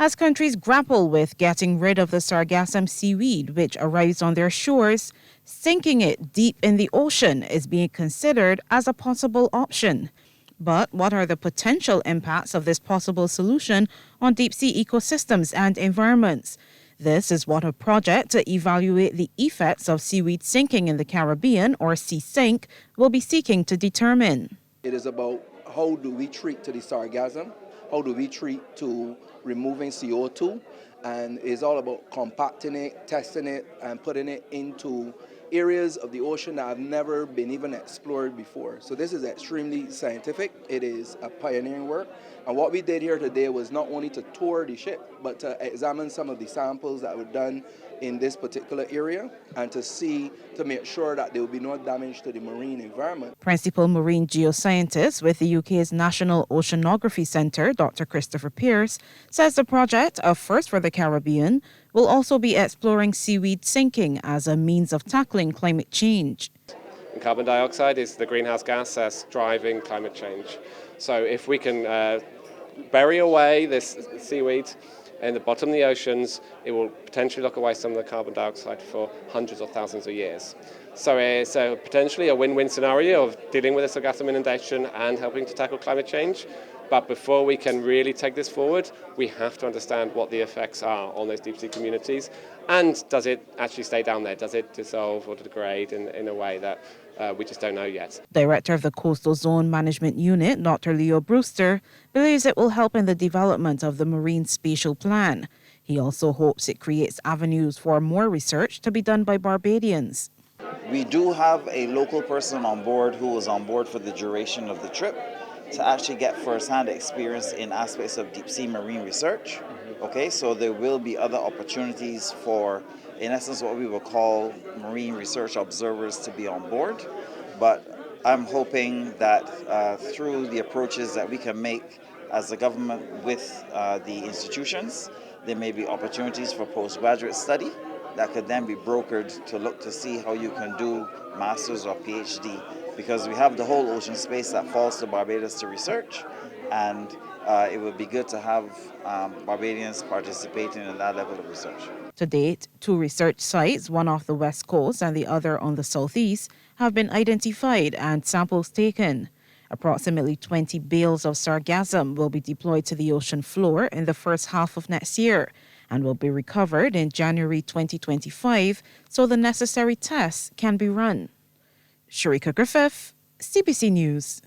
As countries grapple with getting rid of the sargassum seaweed which arrives on their shores, sinking it deep in the ocean is being considered as a possible option. But what are the potential impacts of this possible solution on deep-sea ecosystems and environments? This is what a project to evaluate the effects of seaweed sinking in the Caribbean, or Sea Sink, will be seeking to determine. It is about how do we treat to the sargassum, how do we treat to removing CO2, and it's all about compacting it, testing it, and putting it into areas of the ocean that have never been even explored before. So this is extremely scientific. It is a pioneering work. And what we did here today was not only to tour the ship, but to examine some of the samples that were done in this particular area and to make sure that there will be no damage to the marine environment. Principal marine geoscientist with the UK's National Oceanography Centre, Dr. Christopher Pearce, says the project, a first for the Caribbean, will also be exploring seaweed sinking as a means of tackling climate change. And carbon dioxide is the greenhouse gas that's driving climate change. So if we can bury away this seaweed in the bottom of the oceans, it will potentially lock away some of the carbon dioxide for hundreds or thousands of years. So it's potentially a win-win scenario of dealing with the sargassum inundation and helping to tackle climate change. But before we can really take this forward, we have to understand what the effects are on those deep sea communities. And does it actually stay down there? Does it dissolve or degrade in a way that we just don't know yet? Director of the Coastal Zone Management Unit, Dr. Leo Brewster, believes it will help in the development of the Marine Spatial Plan. He also hopes it creates avenues for more research to be done by Barbadians. We do have a local person on board who was on board for the duration of the trip to actually get first-hand experience in aspects of deep-sea marine research. Okay, so there will be other opportunities for, in essence, what we will call marine research observers to be on board. But I'm hoping that through the approaches that we can make as a government with the institutions, there may be opportunities for postgraduate study that could then be brokered to look to see how you can do master's or PhD, because we have the whole ocean space that falls to Barbados to research, and it would be good to have Barbadians participating in that level of research. To date, 2 research sites, one off the west coast and the other on the southeast, have been identified and samples taken. Approximately 20 bales of sargassum will be deployed to the ocean floor in the first half of next year and will be recovered in January 2025 so the necessary tests can be run. Sharika Griffith, CBC News.